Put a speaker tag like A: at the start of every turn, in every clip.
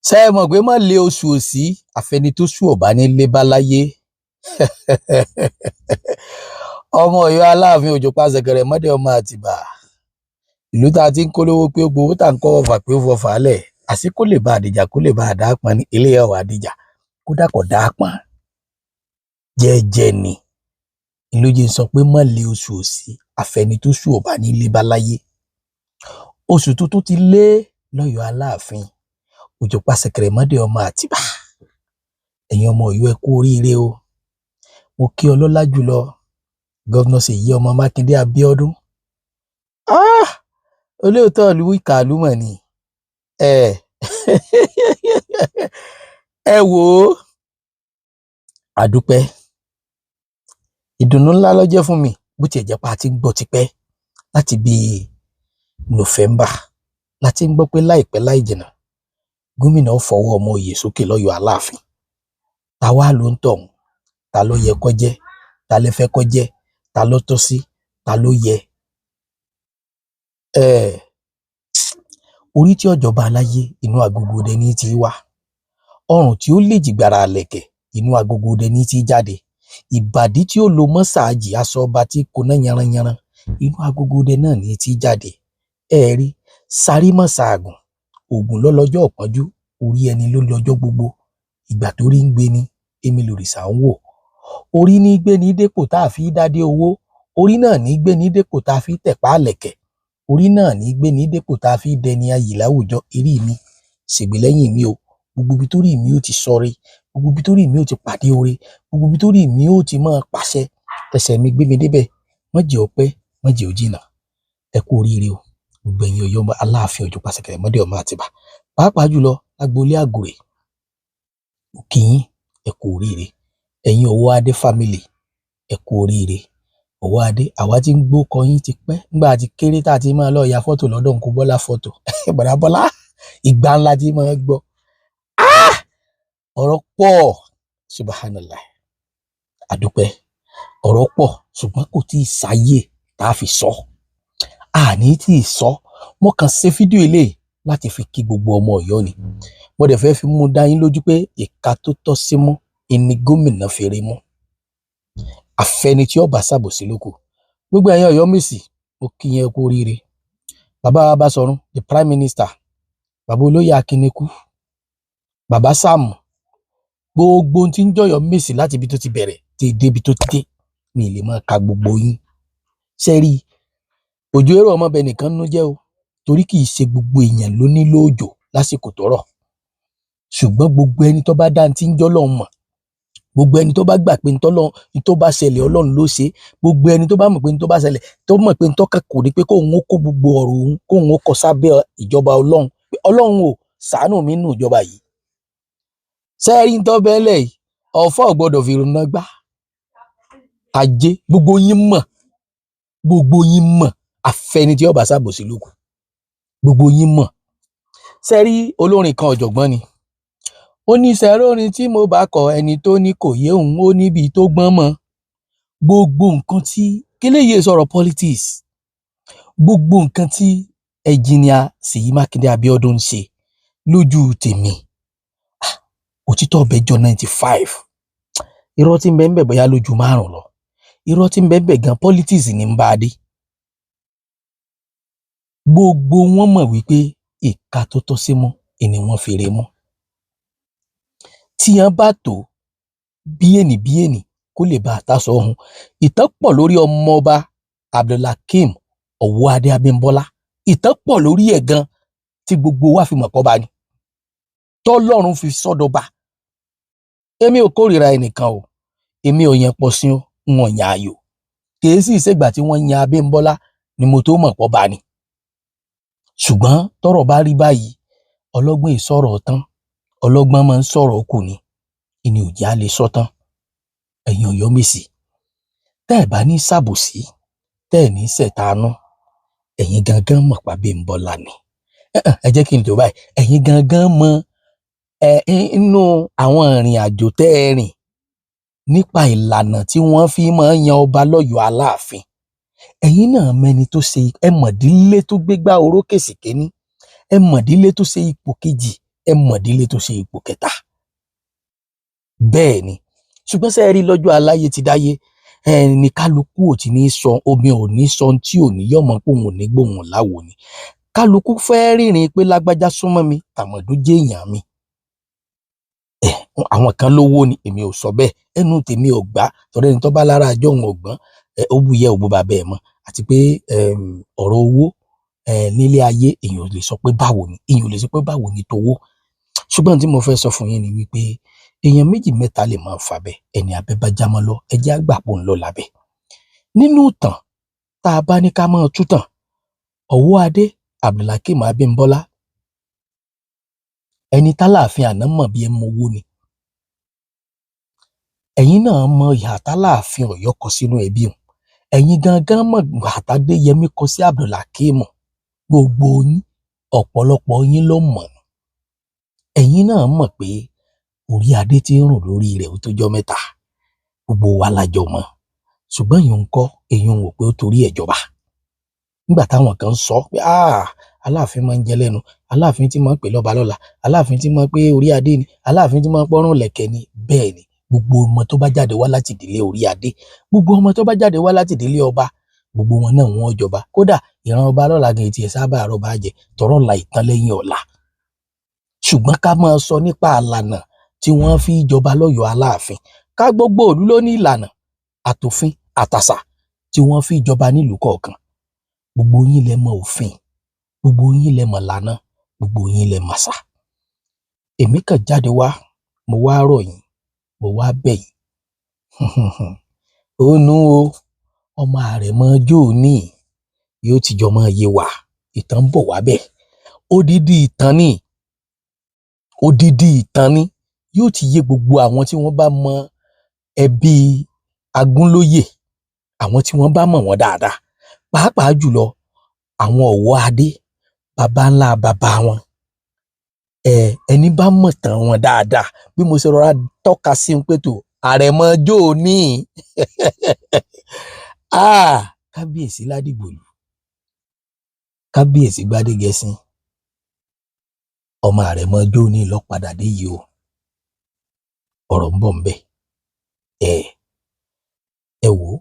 A: ṣé ẹ mọ̀ pé má lé oṣù òsì àfẹni tó ṣù ọ̀bá ní lé bá láyé. ọmọ Ọ̀yọ́ Aláàfin Òjó Pàṣẹkẹrẹ mọ́dẹ ọmọ Àtìbà, ìlú tá a ti ń kólówó pé gbowó tá ń kọ́ ọ̀fà pé ó fọfà lẹ̀ àsì kó lè bá àdìjà kó lè bá àdápọn ní ilé ọ̀wà àdìjà kódà kò dápọn jẹ́jẹ́ ni. ìlú jẹ́ sọ pé má lé oṣù òsì àfẹni tó ṣù ọ̀bá ní lé bá láyé. oṣù tuntun ti lé lọ́yọ̀ Aláàfin Òjó Pàṣẹkẹrẹ mọ́dẹ ọmọ Àtìbà. ẹ̀yin ọmọ Ọ̀yọ́ ẹ kú oríire o. mo kí ọlọ́lá jùlọ gọ́vnà Ṣèyí ọmọ Mákindé Abíọ́dún. olóòótọ́ ìlú ìkà àlùmọ̀ ni ẹ wò ó àdúpẹ́. ìdùnnú ńlá ló jẹ́ fún mi bó tiẹ̀ jẹ́ pé a ti ń gbọ́ tipẹ́ láti bíi November láti ń gbọ́ pé láìpẹ́ láì jìnnà gómìnà fọwọ́ ọmọ oyè sókè lọ́yọ̀ Aláàfin. ta wá ló ń tọ̀hún? ta ló yẹ kó jẹ́? ta lẹ fẹ́ kó jẹ́? ta ló tọ́ sí? ta ló yẹ? orí tí ọ̀jọ̀ba aláyé inú agogo dẹ ní ti wá, ọrùn tí ó lè jìgbàrà àlẹ̀kẹ̀ inú agogo dẹ ní ti jáde, ìbàdí tí ó lo mọ́sáàjì aṣọ ọba tí koná yanranyanran inú agogo dẹ náà ní ti jáde. ẹ rí sáré mọ́sáàgùn ògùn lọ́lọ́jọ́ ọ̀pọ̀njú orí ẹni ló lọ́jọ́ gbogbo. ìgbà tó rí ń gbé ni èmi lòrìṣà ń wò. orí ní gbé ní dépò tá a fi dádé owó, orí náà ní gbé ní dépò tá a fi tẹ̀pá àlẹ̀kẹ̀, orí náà ní gbé ní dépò tá a fi dẹni ayì láwùjọ. eré mi ṣègbè lẹ́yìn mi o, gbogbo ibi tó rí mi ó ti sọre, gbogbo ibi tó rí mi ó ti pàdé ore, gbogbo ibi tó rí mi ó ti máa pàṣẹ. ẹsẹ̀ mi gbé mi débẹ̀, má jẹ́ ó pẹ́ má jẹ́ ó jìnnà. ẹ kú oríire o gbogbo ẹ̀yin Ọ̀yọ́ Aláàfin Òjó Pàṣẹkẹrẹ mọ́dẹ ọmọ Àtìbà, pàápàá jùlọ agboolé Àgùrè. mo kí yín ẹ kú oríire. ẹ̀yin Ọwọ́adé family ẹ kú oríire. Ọwọ́adé àwa tí ń gbó kọyín ti pẹ́ nígbà tí kéré tá a ti máa lọ ya fọ́tò lọ́dọ̀ Uncle Bọ́lá fọ́tò bọ̀dá Bọ́lá ìgbà ńlá tí máa gbọ́. ọ̀rọ̀ pọ̀ subhanallah àdúpẹ́. ọ̀rọ̀ pọ̀ ṣùgbọ́n kò tí ì sáyè tá a fi sọ. àní tí ì sọ. mo kàn ṣe fídíò eléyìí láti fi kí gbogbo ọmọ Ọ̀yọ́ ni. mo dẹ̀ fẹ́ fi mú dá yín lójú pé ìka tó tọ́ sí mú ẹni gómìnà fèrè mú. àfẹni tí ọba ṣàbòsí lóko. gbogbo ẹ̀yin Ọ̀yọ́ Mèsì mo kí yín kú oríire. bàbá Abáṣọ̀run the prime minister, bàbá olóyè Akínnekú, bàbá Sáàmù, gbogbo tí ń jọyọ̀ Mèsì láti ibi tó ti bẹ̀rẹ̀ tí débi tó ti dé mi lè máa ka gbogbo yín. ṣe rí òjò èrò ọmọbẹ nìkan nú jẹ́ o, torí kì í ṣe gbogbo èèyàn ló nílò òjò lásìkò tó rọ̀. ṣùgbọ́n gbogbo ẹni tó bá dá tí ń jọ́ lọ́hùn mọ̀, gbogbo ẹni tó bá gbà pé tó bá ṣẹlẹ̀ Ọlọ́run ló ṣe, gbogbo ẹni tó bá mọ̀ pé tó bá ṣẹlẹ̀ tó mọ̀ pé tọ́ka kò ní pé kóun ó kó gbogbo ọ̀rọ̀ òun kóun ó kọ sábẹ́ ìjọba Ọlọ́run pé Ọlọ́run ò ṣàánú mi nù ìjọba yìí. sẹ́ẹ̀rí ń tọ́ bẹ́ẹ̀lẹ̀ yìí ọ̀fọ̀ gbọ́dọ̀ fi rúnná gbá ajé. gbogbo yín mọ̀ àfẹni tí ọba ṣàbòsí lóko. gbogbo yín mọ̀. sẹ́ẹ̀rí olórin kan ọ̀jọ̀gbọ́n ni. ó ní sẹ́rórin tí mo bá kọ ẹni tó ní kò yé òun ó níbi tó gbọ́n mọ́. gbogbo nǹkan tí kéléyè sọ̀rọ̀ politics, gbogbo nǹkan tí ẹnjìníà Ṣèyí Mákindé Abíọ́dún ń ṣe lójú tèmi òtítọ́ ọbẹ̀ jọ 95. irọ́ tí ń bẹ ń bẹ bóyá lójú 5 lọ. irọ́ tí ń bẹ ń bẹ gan politics ní ń bá a dé. gbogbo wọn mọ̀ wípé ìka tó tọ́ sí mọ́ ẹni wọ́n fèrè mọ́. tí wọ́n bá tó bí ènì kó lè bá àtàsọ ọ̀hún. ìtàn pọ̀ lórí ọmọọba Abdulhakeem Ọwọ́adé Abímbọ́lá. ìtàn pọ̀ lórí ẹ̀ gan tí gbogbo wa fi mọ̀ pọ̀ bá ní. tọ́lọ́run fi sọ́dọ̀ba. èmi ò kórìíra ẹnìkan o, èmi ò yẹn pọ̀ sí wọn yàn ayò. kìí sì ṣègbà tí wọ́n yan Abímbọ́lá ni mo tó mọ̀ pọ̀ bá ní. ṣùgbọ́n tọ́rọ̀ bá rí báyìí ọlọ́gbọ́n ìsọ̀rọ̀ tán, ọlọ́gbọ́n máa ń sọ̀rọ̀ kù ni ìní òjì á lè sọ tán. ẹ̀yin Ọ̀yọ́ Mèsì tẹ́ ẹ̀ bá ní ṣàbòsí tẹ́ ẹ̀ ní ṣẹ̀tanú ẹ̀yin gangan mọ̀ pa Abímbọ́lá ni. ẹ jẹ́ kí n jọ báyìí ẹ̀yin gangan mọ̀ inú àwọn ìrìn àjò tẹ́ ẹ rìn nípa ìlànà tí wọ́n fi máa ń yan ọba lọ́yọ̀ Aláàfin. ẹ̀yin náà mẹ́ni tó ṣe ẹ mọ̀dílé tó gbégbá orókè sí kéní, ẹ mọ̀dílé tó ṣe ipò kejì ẹ mọ̀dílé tó ṣe ipò kẹta. Bẹ́ẹ̀ ni, ṣùgbọ́n ṣe rí lọ́jọ́ aláyé ti dáyé, ní kálukú ò ti ní sọ, omi ò ní sọ tí ò ní yọ̀mọ̀ pé òun ò ní gbóhùn láwo ni. Kálukú fẹ́ rìnrìn pé lágbájá súnmọ́ mi, tàmọ̀dún jẹ́ èèyàn mi. Àwọn kan lówó ni, èmi ò sọ bẹ́ẹ̀, ẹnu tèmi ò gbà, torí ẹni tó bá lára àjọ òun ọ̀gbọ́n, ó bu yẹ òbú bàbá ẹ̀ mọ́, àti pé ọ̀rọ̀ owó nílé ayé èèyàn ò lè sọ pé báwo ni, èèyàn ò lè sọ pé báwo ni tówó. Ṣùgbọ́n tí mo fẹ́ sọ fún yín ni wípé èèyàn méjì mẹ́ta lè máa fà bẹ́, ẹni abẹ́ bá jámọ́ lọ, ẹ jẹ́ àgbà pò ń lọ lábẹ́. Nínú ìtàn tá a bá ní ká máa tútàn, Ọwọ́adé Abdulhakeem Abímbọ́lá, ẹni táláàfin àná mọ̀ bí ẹ mọ owó ni. Ẹ̀yin náà mọ ìhà táláàfin Ọ̀yọ́ kọ sínú ẹbí wọn. Ẹ̀yin gangan mọ̀ àtàdé Yẹmí kọ sí Abdulhakeem. Gbogbo yín, ọ̀pọ̀lọpọ̀ yín ló mọ̀. Ẹ̀yin náà mọ̀ pé orí adé tí ń rùn lórí rẹ̀ ó tójọ́ mẹ́ta. Gbogbo wa lájọ mọ̀. Ṣùgbọ́n èyí ń kọ́, èyí ń wò pé ó torí ẹ̀jọba. Nígbà táwọn kan sọ pé Aláàfin máa ń jẹ lẹ́nu, Aláàfin tí máa ń pè lọ́ba lọ́la, Aláàfin tí máa ń pé orí adé ni, Aláàfin tí máa ń pọ́rùn lẹ̀kẹ̀ ni. Bẹ́ẹ̀ ni, gbogbo ọmọ tó bá jáde wá láti ìdílé orí adé, gbogbo ọmọ tó bá jáde wá láti ìdílé ọba, gbogbo wọn náà wọ́n jọba. Kódà ìran ọba lọ́la gan etí ẹ̀ sábà rọba jẹ, tọrọ la ìtàn lẹ́yìn ọ̀la. Ṣùgbọ́n ká máa sọ nípa àlànà tí wọ́n fi jọba lọ́yọ̀ọ́ Aláàfin. Ká gbogbo ìlú ló ní ìlànà àtòfin àtàṣà tí wọ́n fi jọba nílùú kọ̀ọ̀kan. Gbogbo yín lẹ mọ òfin, gbogbo yín lẹ mọ lànà, gbogbo yín lẹ màṣà. Èmi kàn jáde wá, mo wá rọ̀ yín, mo wá bẹ̀ yín. Ó nú o, ọmọ Àrẹ̀mọ Jóòní yóò ti jọ máa yé wa, ìtàn ń bọ̀ wá bẹ́ẹ̀. Odidi ìtàn ni yóò ti yé gbogbo àwọn tí wọ́n bá mọ ẹbí Agúnlóyè, àwọn tí wọ́n bá mọ̀ wọ́n dáadáa, pàápàá jùlọ àwọn Ọ̀wọ́adé, baba ńlá baba wọn. Ẹni bá mọ̀ tàn wọn dáadáa, bí mo ṣe rọra tọ́ka sí ń pé tó Àrẹ̀mọ Jóòní. Kábíyèsí Ládìgbòlù, kábíyèsí Gbádégẹṣin, ọmọ Àrẹ̀mọ Jóòní ló padà dé yìí o. Ọ̀rọ̀ ń bọ̀ ń bẹ̀. Ẹ wò ó,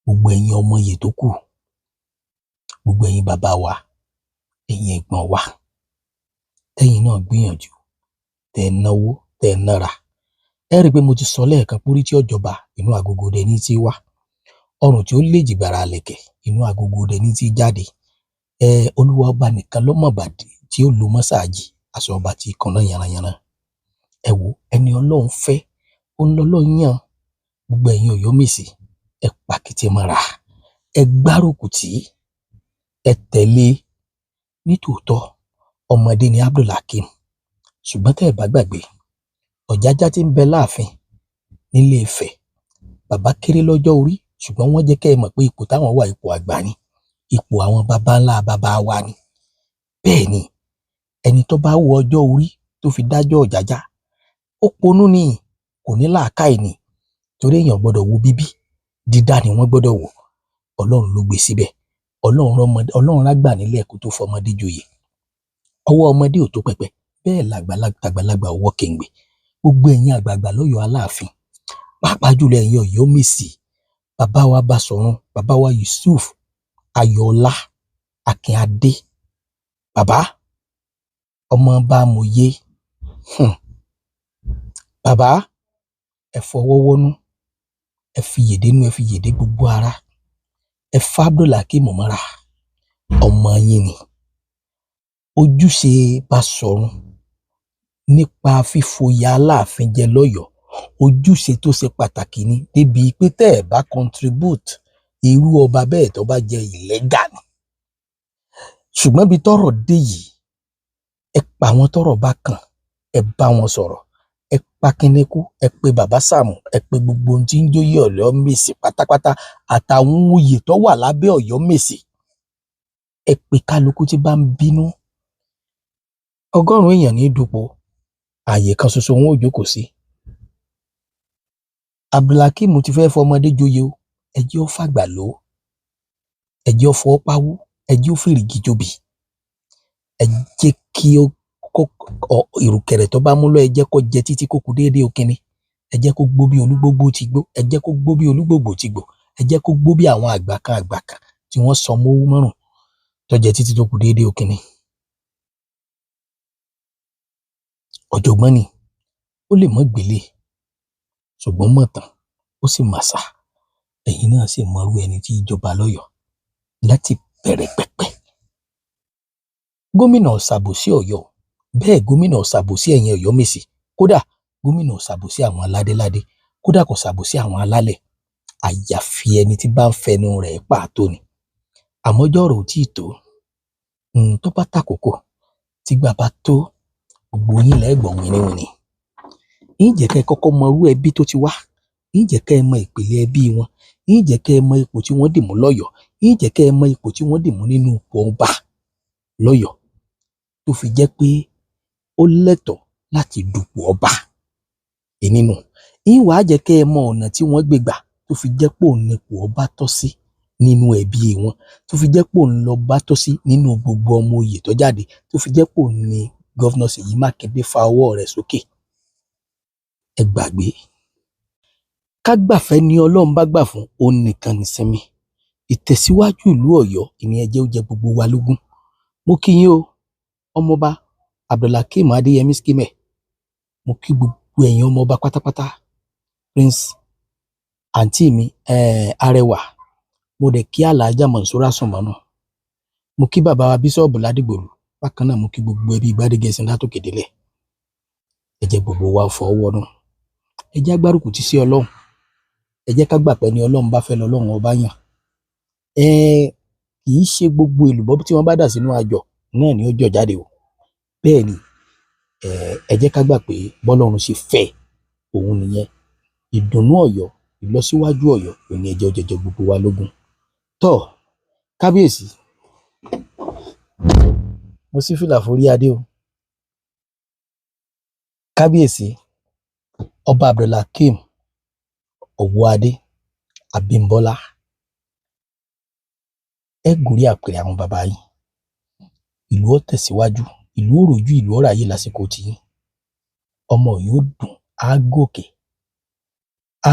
A: gbogbo ẹ̀yin ọmọ yìí tó kù, gbogbo ẹ̀yin bàbá wa, ẹ̀yin ẹ̀gbọ́n wa, tẹ́yin náà gbìyànjú, tẹ́ náwó, tẹ́ nára. Ẹ rí i pé mo ti sọ lẹ́ẹ̀kan pórí tí ọ̀jọba inú agogo dẹ ní tí wá, ọrùn tí ó lè jìgbàrà lẹ̀kẹ̀ inú agogo dẹ ní tí jáde. Olúwa ọba nìkan ló mọ̀ bàdé tí ó lo mọ́sáàjì, aṣọ ọba tí kan náà yànnàyànnà. Ẹ wò, ẹni Ọlọ́run fẹ́, ó ń lọ lọ́ọ́ yàn. Gbogbo ẹ̀yin Ọ̀yọ́mèsì, ẹ pàkìtì mọ́ra, ẹ gbárùkù tì, ẹ tẹ̀lé. Nítòótọ́ ọmọdé ni Abdulhakeem, ṣùgbọ́n tẹ́ ẹ bá gbàgbé, Ọ̀jájá tí ń bẹ láàfin nílé Ifẹ̀, bàbá kéré lọ́jọ́ orí, ṣùgbọ́n wọ́n jẹ́ kẹ́ ẹ mọ̀ pé ipò táwọn wà ipò àgbà ni, ipò àwọn baba ńlá baba wa ni. Bẹ́ẹ̀ ni, ẹni tó bá wo ọjọ́ orí tó fi dájọ́ Ọ̀jájá, ó ponú ni, kò ní làákàyè ni, torí èèyàn gbọ́dọ̀ wo bíbí, dídá ni wọ́n gbọ́dọ̀ wò. Ọlọ́run ló gbé síbẹ̀. Ọlọ́run lágbà nílẹ̀ kó tó fọmọdé joyè. Ọwọ́ ọmọdé ò tó pẹpẹ, bẹ́ẹ̀ làgbàlagbà ọwọ́ kẹ̀ǹgbẹ̀. Gbogbo ẹ̀yin àgbààgbà lọ́yọ̀ọ́ Aláàfin, pàápàá jùlọ ẹ̀yin Ọ̀yọ́mèsì, bàbá wa Basọ̀run, bàbá wa Yusuf Ayọ̀ọ́lá Akínadé, bàbá ọmọ bá mòye, bàbá ẹ fọwọ́ wọ́nú, ẹ fi yèdè nú, ẹ fi yèdè gbogbo ara, ẹ fa Abdulhakeem mọ́ra, ọmọ yín ni. Ojúṣe Basọ̀run nípa fífoyè Aláàfin jẹ lọ́yọ̀ọ́, ojúṣe tó ṣe pàtàkì ni, débi pé tẹ́ ẹ bá contribute, irú ọba bẹ́ẹ̀ tó bá jẹ ìlẹ́gà ni. Ṣùgbọ́n bí tọ́rọ̀ dé yìí, ẹ pa àwọn tọ́rọ̀ bá kàn, ẹ bá wọn sọ̀rọ̀, ẹ pa kíníkù, ẹ pe bàbá Sàámú, ẹ pe gbogbo ohun tí ń jóyè Ọ̀yọ́mèsì pátápátá, àtàwọn oyè tó wà lábẹ́ Ọ̀yọ́mèsì. Ẹ pe kálukú tí bá ń bínú. 100 èèyàn ní dupò, ààyè kan ṣoṣo wọn ò jókòó sí. Abdulhakeem ti fẹ́ fọmọdé joyè o, ẹ jẹ́ ó fàgbà lò, ẹ jẹ́ ó fọwọ́ pawú, ẹ jẹ́ ó fèrègì jòbì, ẹ jẹ́ kí ó ìrùkẹ̀rẹ̀ tó bá mú lọ ẹ jẹ́ kó jẹ títí kó kú déédéé òkínní, ẹ jẹ́ kó gbó bí olúgbógbó ti gbó, ẹ jẹ́ kó gbó bí olúgbògbò ti gbò, ẹ jẹ́ kó gbó bí àwọn àgbà kan tí wọ́n sọ mówú mọ́rùn tó jẹ títí tó kú déédéé òkínní. Ọ̀jọ̀gbọ́n ni, ó lè mọ́ gbélé ṣùgbọ́n mọ̀ tán ó sì màṣà. Ẹ̀yin náà sì mọrú ẹni tí ìjọba lọ́yọ̀ọ́ láti bẹ̀rẹ̀ pẹ̀pẹ̀. Gómìnà ṣàbòsí Ọ̀yọ́, bẹ́ẹ̀ gómìnà ṣàbòsí ẹ̀yin Ọ̀yọ́mèsì, kódà gómìnà ṣàbòsí àwọn aládéládé, kódà kò ṣàbòsí àwọn alálẹ̀, àyàfi ẹni tí bá ń fẹnu rẹ̀ pàtó ni. Àmọ́jọ́rò ò tí ì tó, tó bá tàkókò tígbà bá tó, gbogbo yín lẹ́gbọ̀n wìnìwìnì. Ǹjẹ́ kẹ́ ẹ kọ́kọ́ mọ irú ẹbí tó ti wá, ǹjẹ́ kẹ́ ẹ mọ ìpìlẹ̀ ẹbí wọn, ǹjẹ́ kẹ́ ẹ mọ ipò tí wọ́n dì mú lọ́yọ̀ọ́, ǹjẹ́ kẹ́ ẹ mọ ipò tí wọ́n dì mú nínú ipò ọba lọ́yọ̀ọ́ tó fi jẹ́ pé ó lẹ́tọ̀ọ́ láti dupò ọba. Nínú ìwà jẹ́ kẹ́ ẹ mọ ọ̀nà tí wọ́n gbé gbà tó fi jẹ́ pé òun ni ipò ọba tọ́ sí nínú ẹbí wọn, tó fi jẹ́ pé òun lọ́ba tọ́ sí nínú gbogbo ọmọ oyè tó jáde, tó fi jẹ́ pé òun ni gọ́vnà Ṣèyí Mákindé fa ọwọ́ rẹ̀ sókè. Ẹ gbàgbé, ká gbàfẹ́ ni Ọlọ́run bá gbà fún, òun nìkan nìsinmi. Ìtẹ̀síwájú ìlú Ọ̀yọ́ ìní ẹ jẹ́ ó jẹ gbogbo wa lógún. Mo kí yín o, ọmọọba Abdulhakeem Adéyẹmí Scheme, mo kí gbogbo ẹ̀yin ọmọọba pátápátá, Prince àǹtí mi Arẹwà, mo dẹ̀ kí Alhaja Monsura Sùnmọ́nù, mo kí bàbá wa Bíṣọ́ọ̀bù Ládìgbòlù, bákan náà mo kí gbogbo ẹbí Gbádégẹṣin látòkè délẹ̀. Ẹ jẹ́ gbogbo wa fọwọ́ náà, ẹ jẹ́ agbárùkù ti sí Ọlọ́run, ẹ jẹ́ ká gbà pé ni Ọlọ́run bá fẹ́ lọ́lọ́run ọba yàn. Kì í ṣe gbogbo èlùbọ́ tí wọ́n bá dà sínú àjọ náà ni ó jọ jáde o. Bẹ́ẹ̀ ni, ẹ jẹ́ ká gbà pé bọ́lọ́run ṣe fẹ́ òun nìyẹn. Ìdùnnú Ọ̀yọ́, ìlọsíwájú Ọ̀yọ́ òní ẹ jẹ́ ó jẹ gbogbo wa lógún. Tọ́ kábíyèsí, mo sí fìlà forí adé o. Kábíyèsí ọba Abdulhakeem Ọwọ́adé Abímbọ́lá, ẹ gòrí àpèrè àwọn bàbá yín. Ìlú ó tẹ̀síwájú, ìlú ó rojú, ìlú ó ráyè lásìkò tiyín. Ọmọ yóò dùn á gòkè,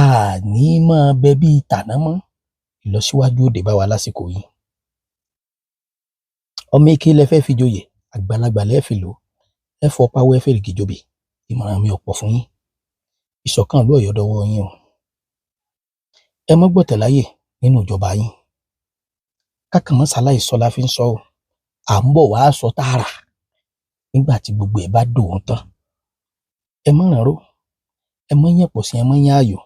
A: àní máa bẹ bí tàná mọ́. Ìlọsíwájú òde bá wa lásìkò yìí. Ọmọ eke lẹ fẹ́ fi joyè, àgbàlagbà lẹ fi lò, ẹ fọ pawọ́ ẹ fẹ́ rìkì jobi. Ìmọ̀ràn mi ọ̀pọ̀ fún yín. Ìṣọ̀kan ìlú Ọ̀yọ́ dọwọ́ yín o. Ẹ mọ́ gbọ̀tẹ̀ láyè nínú ìjọba yín. Kákan mọ́ sáláì sọ la fi ń sọ o. À ń bọ̀ wá sọ tààrà nígbà tí gbogbo ẹ̀ bá dòun tán. Ẹ mọ́ ràn ró, ẹ mọ́ yẹn pọ̀ sí, ẹ mọ́ yẹn ayò.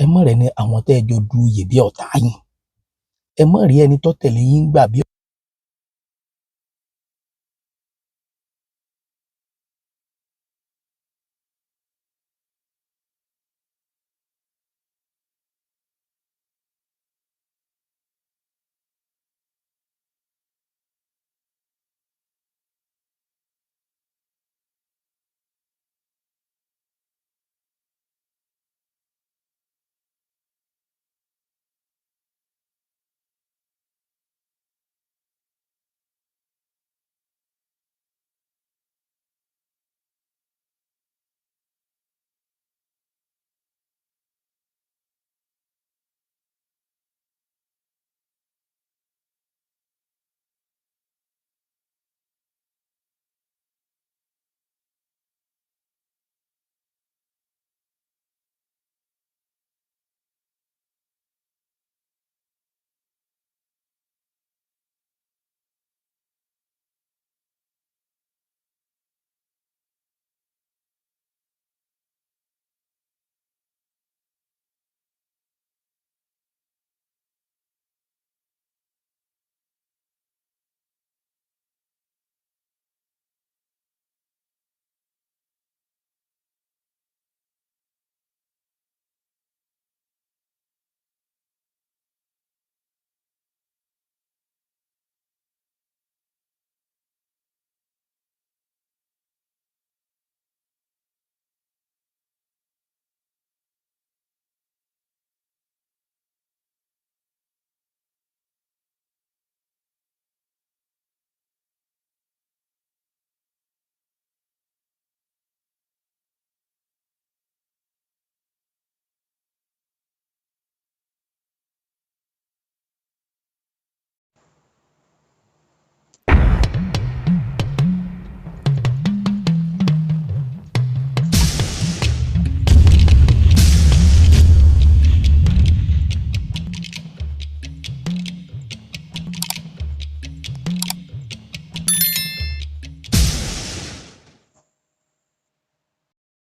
A: Ẹ mọ́ rẹ̀ ni àwọn tẹ́ ẹ jọ du oyè bí ọ̀tá yín. Ẹ mọ́ rí ẹni tó tẹ̀lé yín gbà bí